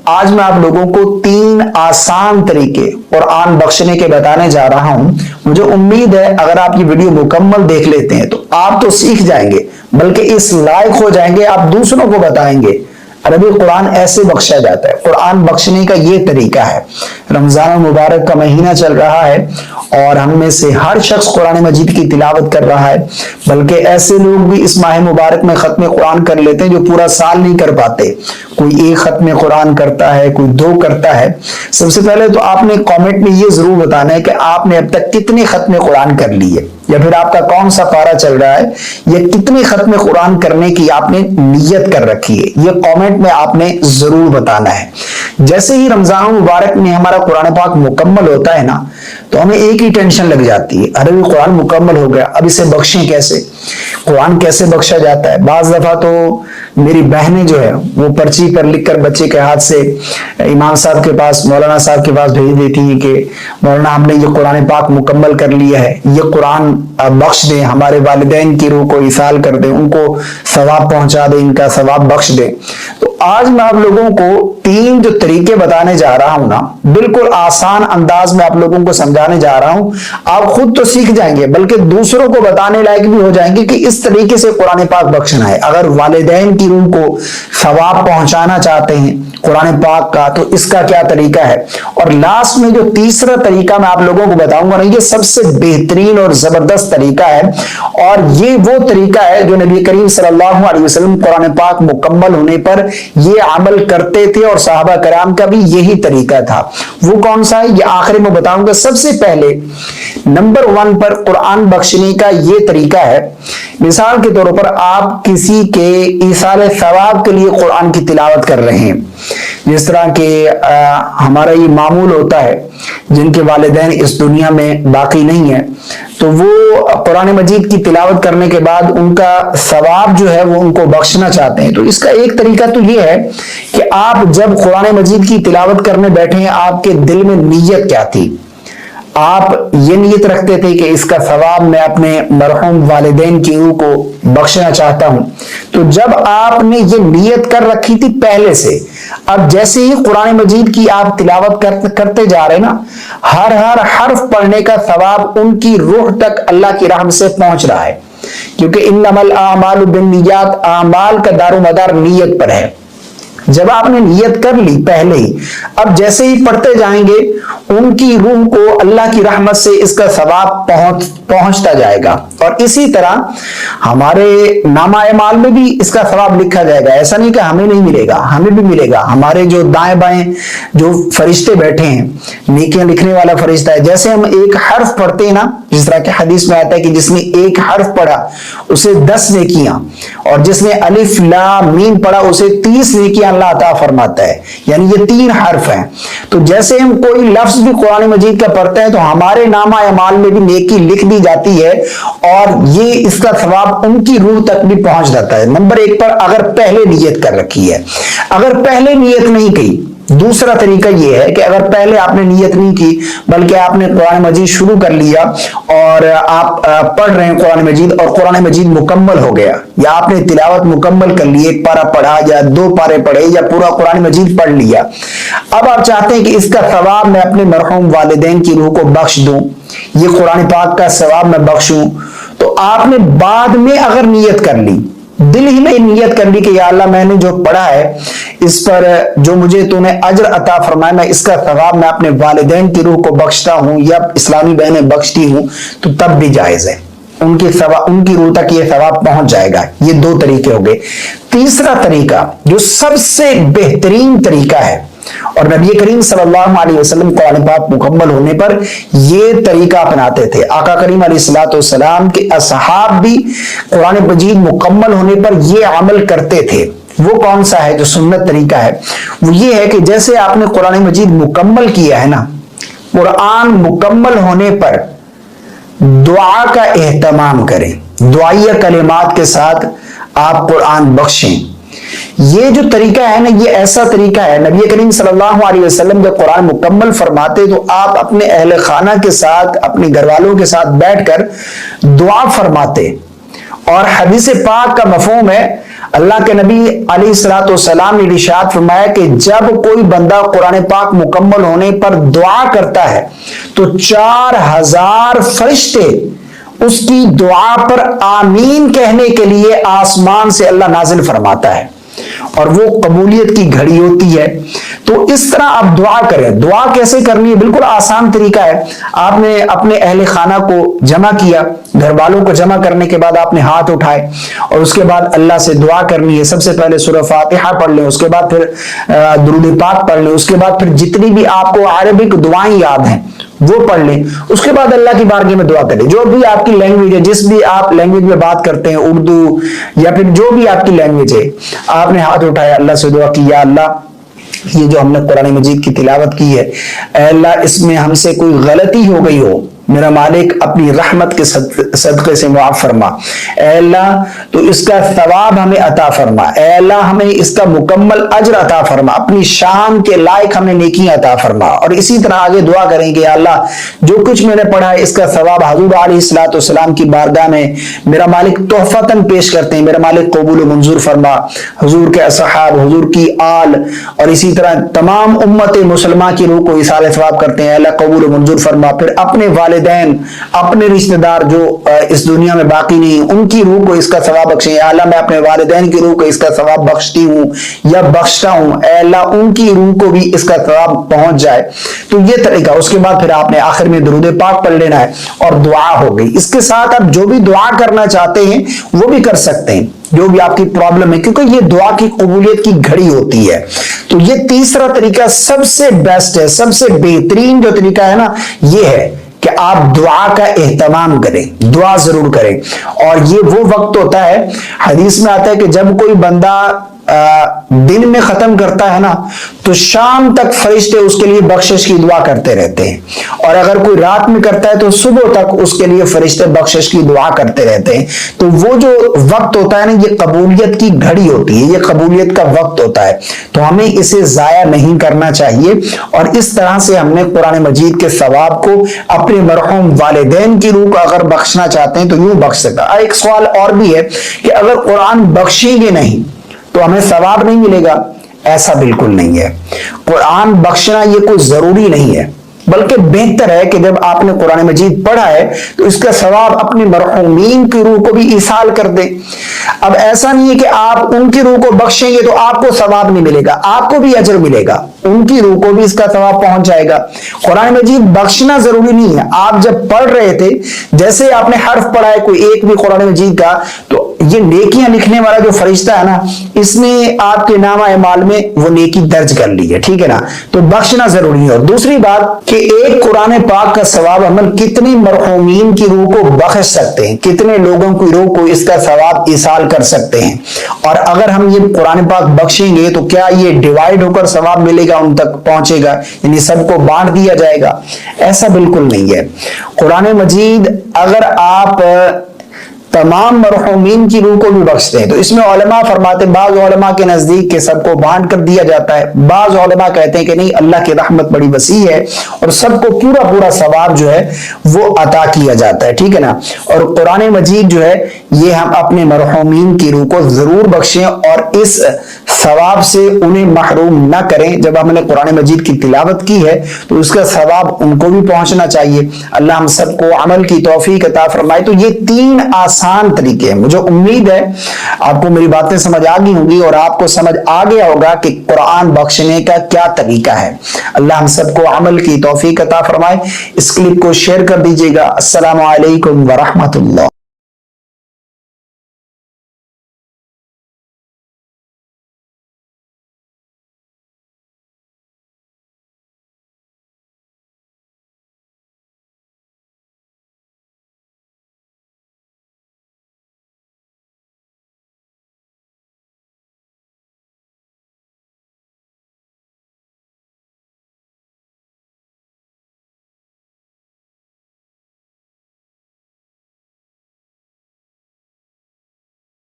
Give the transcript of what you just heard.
آج میں آپ لوگوں کو 3 آسان طریقے قرآن بخشنے کے بتانے جا رہا ہوں۔ مجھے امید ہے اگر آپ یہ ویڈیو مکمل دیکھ لیتے ہیں تو آپ تو سیکھ جائیں گے، بلکہ اس لائق ہو جائیں گے، آپ دوسروں کو بتائیں گے عربی قرآن ایسے بخشا جاتا ہے۔ قرآن بخشنے کا یہ طریقہ ہے۔ رمضان المبارک کا مہینہ چل رہا ہے اور ہم میں سے ہر شخص قرآن مجید کی تلاوت کر رہا ہے، بلکہ ایسے لوگ بھی اس ماہ مبارک میں ختم قرآن کر لیتے ہیں جو پورا سال نہیں کر پاتے۔ کوئی 1 ختم قرآن کرتا ہے، کوئی 2 کرتا ہے۔ سب سے پہلے تو آپ نے کامنٹ میں یہ ضرور بتانا ہے کہ آپ نے اب تک کتنے ختم قرآن کر لیے، یا پھر آپ کا کون سا پارہ چل رہا ہے، یا کتنے ختم قرآن کرنے کی آپ نے نیت کر رکھی ہے۔ یہ کامنٹ میں آپ نے ضرور بتانا ہے۔ جیسے ہی رمضان مبارک میں ہمارا قرآن پاک مکمل ہوتا ہے نا، تو ہمیں ایک ہی ٹینشن لگ جاتی ہے، عربی قرآن مکمل ہو گیا، اب اسے بخشیں کیسے، قرآن کیسے بخشا جاتا ہے۔ بعض دفعہ تو میری بہنیں جو ہے وہ پرچی پر لکھ کر بچے کے ہاتھ سے امام صاحب کے پاس، مولانا صاحب کے پاس بھیج دیتی ہیں کہ مولانا ہم نے یہ قرآن پاک مکمل کر لیا ہے، یہ قرآن بخش دیں، ہمارے والدین کی روح کو ایصال کر دیں، ان کو ثواب پہنچا دیں، ان کا ثواب بخش دیں۔ تو آج میں آپ لوگوں کو 3 جو طریقے بتانے جا رہا ہوں نا، بالکل آسان انداز میں آپ لوگوں کو سمجھانے جا رہا ہوں۔ آپ خود تو سیکھ جائیں گے، بلکہ دوسروں کو بتانے لائق بھی ہو جائیں گے کہ اس طریقے سے قرآن پاک بخشنا ہے۔ اگر والدین کی روح کو ثواب پہنچانا چاہتے ہیں قرآن پاک کا، تو اس کا کیا طریقہ ہے۔ اور لاسٹ میں جو تیسرا طریقہ میں آپ لوگوں کو بتاؤں گا نا، یہ سب سے بہترین اور زبردست طریقہ ہے، اور یہ وہ طریقہ ہے جو نبی کریم صلی اللہ علیہ وسلم قرآن پاک مکمل ہونے پر یہ عمل کرتے تھے، اور صحابہ کرام کا بھی یہی طریقہ تھا۔ وہ کون سا ہے یہ آخر میں بتاؤں گا۔ سب سے پہلے نمبر 1 پر قرآن بخشنے کا یہ طریقہ ہے، مثال کے طور پر آپ کسی کے ایصال ثواب کے لیے قرآن کی تلاوت کر رہے ہیں، جس طرح کہ ہمارا یہ معمول ہوتا ہے جن کے والدین اس دنیا میں باقی نہیں ہیں، تو وہ قرآن مجید کی تلاوت کرنے کے بعد ان کا ثواب جو ہے وہ ان کو بخشنا چاہتے ہیں۔ تو اس کا ایک طریقہ تو یہ ہے کہ آپ جب قرآن مجید کی تلاوت کرنے بیٹھے ہیں، آپ کے دل میں نیت کیا تھی؟ آپ یہ نیت رکھتے تھے کہ اس کا ثواب میں اپنے مرحوم والدین کی روح کو بخشنا چاہتا ہوں۔ تو جب آپ نے یہ نیت کر رکھی تھی پہلے سے، اب جیسے ہی قرآن مجید کی آپ تلاوت کرتے جا رہے نا، ہر حرف پڑھنے کا ثواب ان کی روح تک اللہ کی رحمت سے پہنچ رہا ہے، کیونکہ انما الاعمال بالنیات، اعمال کا دار و مدار نیت پر ہے۔ جب آپ نے نیت کر لی پہلے ہی، اب جیسے ہی پڑھتے جائیں گے ان کی روح کو اللہ کی رحمت سے اس کا ثواب پہنچتا جائے گا، اور اسی طرح ہمارے نامہ اعمال میں بھی اس کا ثواب لکھا جائے گا۔ ایسا نہیں کہ ہمیں نہیں ملے گا، ہمیں بھی ملے گا۔ ہمارے جو دائیں بائیں جو فرشتے بیٹھے ہیں، نیکیاں لکھنے والا فرشتہ ہے، جیسے ہم ایک حرف پڑھتے ہیں نا، جس طرح کہ حدیث میں آتا ہے کہ جس نے ایک حرف پڑھا اسے 10 نیکیاں، اور جس نے الف لام میم پڑھا اسے 30 نیکیاں اللہ عطا فرماتا ہے۔ یعنی یہ 3 حرف ہیں۔ تو جیسے ہم کوئی لفظ بھی قرآن مجید کا پڑھتے ہیں تو ہمارے نامہ اعمال میں بھی نیکی لکھ دی جاتی ہے، اور یہ اس کا ثواب ان کی روح تک بھی پہنچ جاتا ہے۔ نمبر 1 پر اگر پہلے نیت کر رکھی ہے۔ اگر پہلے نیت نہیں کی، دوسرا طریقہ یہ ہے کہ اگر پہلے آپ نے نیت نہیں کی بلکہ آپ نے قرآن مجید شروع کر لیا اور آپ پڑھ رہے ہیں قرآن مجید، اور قرآن مجید مکمل ہو گیا، یا آپ نے تلاوت مکمل کر لی، 1 پارہ پڑھا یا 2 پارے پڑھے یا پورا قرآن مجید پڑھ لیا، اب آپ چاہتے ہیں کہ اس کا ثواب میں اپنے مرحوم والدین کی روح کو بخش دوں، یہ قرآن پاک کا ثواب میں بخشوں، تو آپ نے بعد میں اگر نیت کر لی، دل ہی میں نیت کر لی کہ یا اللہ میں نے جو پڑھا ہے اس پر جو مجھے تو نے اجر عطا فرمایا، میں اس کا ثواب میں اپنے والدین کی روح کو بخشتا ہوں یا اسلامی بہنیں بخشتی ہوں، تو تب بھی جائز ہے، ان کی روح تک یہ ثواب پہنچ جائے گا۔ یہ 2 طریقے ہو گئے۔ تیسرا طریقہ جو سب سے بہترین طریقہ ہے، اور نبی کریم صلی اللہ علیہ وسلم قرآن پاک مکمل ہونے پر یہ طریقہ اپناتے تھے۔ آقا کریم علیہ الصلوۃ والسلام کے اصحاب بھی قرآن مجید مکمل ہونے پر یہ عمل کرتے تھے۔ وہ کون سا ہے جو سنت طریقہ ہے؟ وہ یہ ہے کہ جیسے آپ نے قرآن مجید مکمل کیا ہے نا، قرآن مکمل ہونے پر دعا کا اہتمام کریں، دعائیہ کلمات کے ساتھ آپ قرآن بخشیں۔ یہ جو طریقہ ہے نا، یہ ایسا طریقہ ہے، نبی کریم صلی اللہ علیہ وسلم جب قرآن مکمل فرماتے تو آپ اپنے اہل خانہ کے ساتھ، اپنے گھر والوں کے ساتھ بیٹھ کر دعا فرماتے، اور حدیث پاک کا مفہوم ہے اللہ کے نبی علیہ الصلوۃ والسلام نے ارشاد فرمایا کہ جب کوئی بندہ قرآن پاک مکمل ہونے پر دعا کرتا ہے تو 4000 فرشتے اس کی دعا پر آمین کہنے کے لیے آسمان سے اللہ نازل فرماتا ہے اور وہ قبولیت کی گھڑی ہوتی ہے۔ تو اس طرح آپ دعا کریں۔ دعا کیسے کرنی ہے؟ بالکل آسان طریقہ ہے۔ آپ نے اپنے اہل خانہ کو جمع کیا، گھر والوں کو جمع کرنے کے بعد آپ نے ہاتھ اٹھائے اور اس کے بعد اللہ سے دعا کرنی ہے۔ سب سے پہلے سورہ فاتحہ پڑھ لیں، اس کے بعد پھر درود پاک پڑھ لیں، اس کے بعد پھر جتنی بھی آپ کو عربک دعائیں یاد ہیں وہ پڑھ لیں، اس کے بعد اللہ کی بارگاہ میں دعا کریں۔ جو بھی آپ کی لینگویج ہے، جس بھی آپ لینگویج میں بات کرتے ہیں، اردو یا پھر جو بھی آپ کی لینگویج ہے، آپ نے ہاتھ اٹھایا، اللہ سے دعا کی، یا اللہ یہ جو ہم نے قرآن مجید کی تلاوت کی ہے، اے اللہ اس میں ہم سے کوئی غلطی ہو گئی ہو، میرا مالک اپنی رحمت کے صدقے سے معاف فرما، اے اللہ تو اس کا ثواب ہمیں عطا فرما، اے اللہ ہمیں اس کا مکمل اجر عطا فرما، اپنی شان کے لائق ہمیں نیکی عطا فرما۔ اور اسی طرح آگے دعا کریں گے، اللہ جو کچھ میں نے پڑھا ہے اس کا ثواب حضور علیہ الصلوۃ والسلام کی بارگاہ میں میرا مالک تحفتاً پیش کرتے ہیں، میرا مالک قبول و منظور فرما۔ حضور کے اصحاب، حضور کی آل اور اسی طرح تمام امت مسلمہ کی روح کو ایصال ثواب کرتے ہیں، اللہ قبول و منظور فرما۔ پھر اپنے والدین، اپنے رشتہ دار جو اس دنیا میں باقی نہیں، ان کی روح کو اس کا ثواب بخشیں، اے اللہ میں اپنے والدین کی روح کو اس کا ثواب بخشتی ہوں یا بخشتا ہوں، اے اللہ ان کی روح کو بھی اس کا ثواب پہنچ جائے۔ تو یہ طریقہ، اس کے بعد پھر آپ نے آخر میں درود پاک پڑھ لینا ہے اور دعا ہو گئی۔ اس کے ساتھ آپ جو بھی دعا کرنا چاہتے ہیں وہ بھی کر سکتے ہیں، جو بھی آپ کی پرابلم ہے، کیونکہ یہ دعا کی قبولیت کی گھڑی ہوتی ہے۔ تو یہ تیسرا طریقہ سب سے بیسٹ ہے، سب سے بہترین جو طریقہ ہے نا، یہ ہے کہ آپ دعا کا اہتمام کریں، دعا ضرور کریں۔ اور یہ وہ وقت ہوتا ہے، حدیث میں آتا ہے کہ جب کوئی بندہ دن میں ختم کرتا ہے نا تو شام تک فرشتے اس کے لیے بخشش کی دعا کرتے رہتے ہیں، اور اگر کوئی رات میں کرتا ہے تو صبح تک اس کے لیے فرشتے بخشش کی دعا کرتے رہتے ہیں۔ تو وہ جو وقت ہوتا ہے نا، یہ قبولیت کی گھڑی ہوتی ہے، یہ قبولیت کا وقت ہوتا ہے، تو ہمیں اسے ضائع نہیں کرنا چاہیے۔ اور اس طرح سے ہم نے قرآن مجید کے ثواب کو اپنے مرحوم والدین کی روح کو اگر بخشنا چاہتے ہیں تو یوں بخش سکتا۔ ایک سوال اور بھی ہے کہ اگر قرآن بخشیں گے نہیں تو ہمیں ثواب نہیں ملے گا؟ ایسا بالکل نہیں ہے۔ قرآن بخشنا یہ کوئی ضروری نہیں ہے، بلکہ بہتر ہے کہ جب آپ نے قرآن مجید پڑھا ہے تو اس کا ثواب اپنے مرحومین کی روح کو بھی ایصال کر دیں۔ اب ایسا نہیں ہے کہ آپ ان کی روح کو بخشیں گے تو آپ کو ثواب نہیں ملے گا، آپ کو بھی اجر ملے گا، ان کی روح کو بھی اس کا ثواب پہنچ جائے گا۔ قرآن مجید بخشنا ضروری نہیں ہے۔ آپ جب پڑھ رہے تھے، جیسے آپ نے حرف پڑھا ہے کوئی ایک بھی قرآن مجید کا، تو یہ نیکیاں لکھنے والا جو فرشتہ ہے نا، اس نے آپ کے نامہ اعمال میں وہ نیکی درج کر لی ہے، ٹھیک ہے نا؟ تو بخشنا ضروری ہے۔ اور دوسری بات کہ ایک قرآن پاک کا ثواب عمل کتنے مرحومین کی روح کو بخش سکتے ہیں، کتنے لوگوں کی روح کو اس کا ثواب ایصال کر سکتے ہیں۔ اور اگر ہم یہ قرآن پاک بخشیں گے تو کیا یہ ڈیوائیڈ ہو کر ثواب ملے گا، ان تک پہنچے گا، یعنی سب کو بانٹ دیا جائے گا؟ ایسا بالکل نہیں ہے۔ قرآن مجید اگر آپ تمام مرحومین کی روح کو بھی بخشتے ہیں تو اس میں علماء فرماتے ہیں، بعض علماء کے نزدیک کہ سب کو بانٹ کر دیا جاتا ہے، بعض علماء کہتے ہیں کہ نہیں، اللہ کی رحمت بڑی وسیع ہے اور سب کو پورا پورا ثواب جو ہے وہ عطا کیا جاتا ہے، ٹھیک ہے نا؟ اور قرآن مجید جو ہے یہ ہم اپنے مرحومین کی روح کو ضرور بخشیں اور اس ثواب سے انہیں محروم نہ کریں۔ جب ہم نے قرآن مجید کی تلاوت کی ہے تو اس کا ثواب ان کو بھی پہنچنا چاہیے۔ اللہ ہم سب کو عمل کی توفیق عطا فرمائے۔ تو یہ 3 آسان طریقے ہیں۔ مجھے امید ہے آپ کو میری باتیں سمجھ آ گئی ہوں گی اور آپ کو سمجھ آ گیا ہوگا کہ قرآن بخشنے کا کیا طریقہ ہے۔ اللہ ہم سب کو عمل کی توفیق عطا فرمائے۔ اس کلپ کو شیئر کر دیجیے گا۔ السلام علیکم ورحمۃ اللہ۔